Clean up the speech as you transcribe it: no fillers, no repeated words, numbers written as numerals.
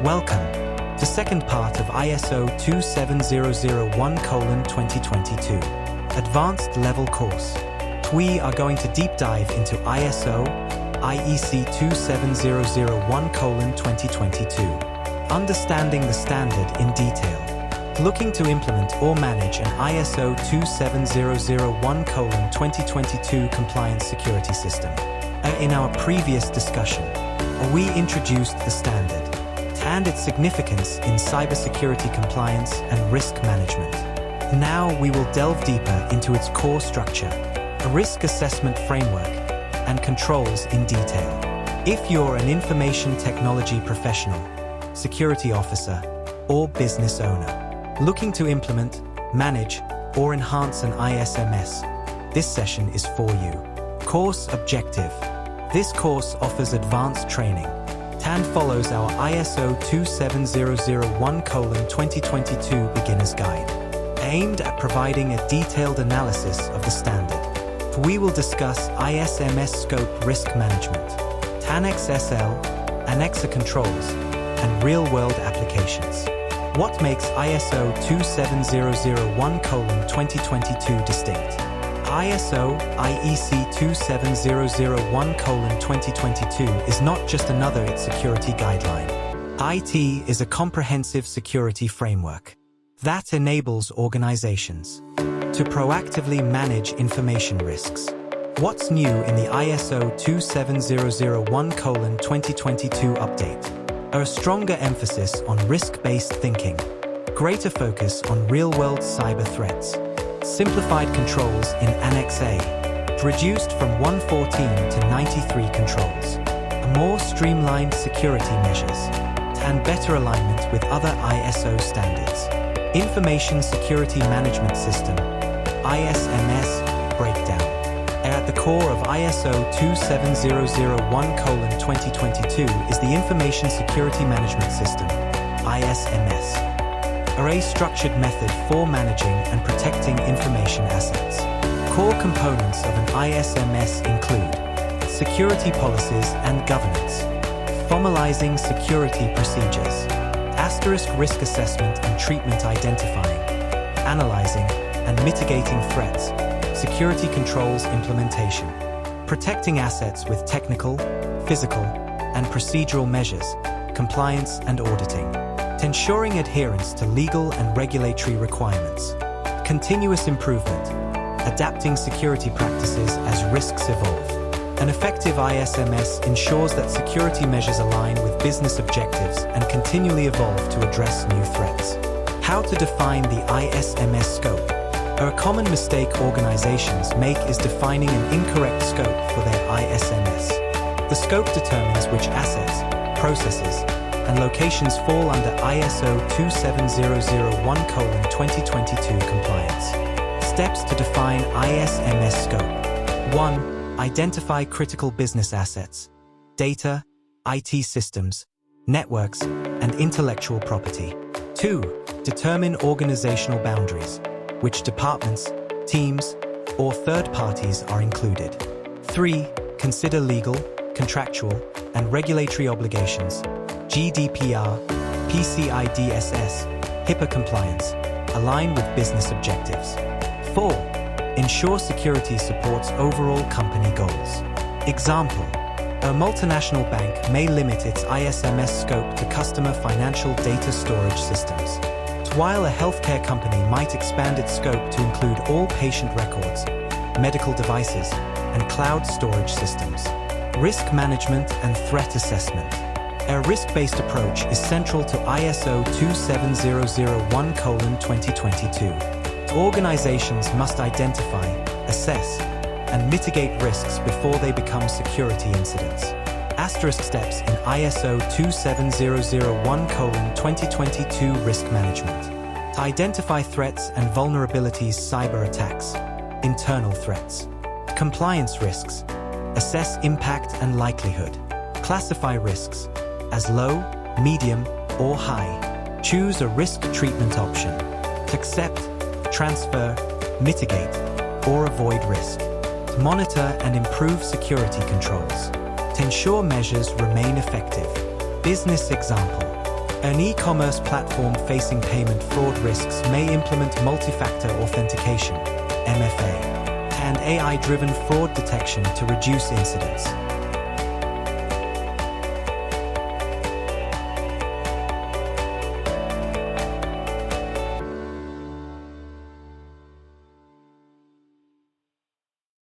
Welcome to second part of ISO 27001:2022 Advanced Level course. We are going to deep dive into ISO IEC 27001:2022, understanding the standard in detail. Looking to implement or manage an ISO 27001:2022 compliance security system. In our previous discussion, we introduced the standard and its significance in cybersecurity compliance and risk management. Now we will delve deeper into its core structure, a risk assessment framework, and controls in detail. If you're an information technology professional, security officer, or business owner, looking to implement, manage, or enhance an ISMS, this session is for you. Course objective. This course offers advanced training and follows our ISO 27001:2022 Beginner's Guide, aimed at providing a detailed analysis of the standard. We will discuss ISMS scope risk management, Annex SL, Annexa controls, and real-world applications. What makes ISO 27001:2022 distinct? ISO IEC 27001:2022 is not just another security guideline. IT is a comprehensive security framework that enables organizations to proactively manage information risks. What's new in the ISO 27001:2022 update? A stronger emphasis on risk-based thinking, greater focus on real-world cyber threats, simplified controls in Annex A, reduced from 114 to 93 controls, more streamlined security measures, and better alignment with other ISO standards. Information Security Management System, ISMS, breakdown. At the core of ISO 27001:2022 is the Information Security Management System, ISMS. A structured method for managing and protecting information assets. Core components of an ISMS include security policies and governance, formalizing security procedures, risk assessment and treatment, identifying, analyzing, and mitigating threats, security controls implementation, protecting assets with technical, physical, and procedural measures, compliance and auditing, ensuring adherence to legal and regulatory requirements, continuous improvement, adapting security practices as risks evolve. An effective ISMS ensures that security measures align with business objectives and continually evolve to address new threats. How to define the ISMS scope? A common mistake organizations make is defining an incorrect scope for their ISMS. The scope determines which assets, processes, and locations fall under ISO 27001:2022 compliance. Steps to define ISMS scope. 1. Identify critical business assets, data, IT systems, networks, and intellectual property. 2. Determine organizational boundaries, which departments, teams, or third parties are included. 3. Consider legal, contractual, and regulatory obligations, GDPR, PCI DSS, HIPAA compliance, align with business objectives. 4. Ensure security supports overall company goals. Example, a multinational bank may limit its ISMS scope to customer financial data storage systems, while a healthcare company might expand its scope to include all patient records, medical devices, and cloud storage systems. Risk management and threat assessment. A risk-based approach is central to ISO 27001:2022. Organizations must identify, assess, and mitigate risks before they become security incidents. Steps in ISO 27001:2022 risk management. To identify threats and vulnerabilities, cyber attacks, internal threats, compliance risks, assess impact and likelihood, classify risks as low, medium, or high. Choose a risk treatment option. Accept, transfer, mitigate, or avoid risk. Monitor and improve security controls to ensure measures remain effective. Business example. An e-commerce platform facing payment fraud risks may implement multi-factor authentication (MFA) and AI-driven fraud detection to reduce incidents.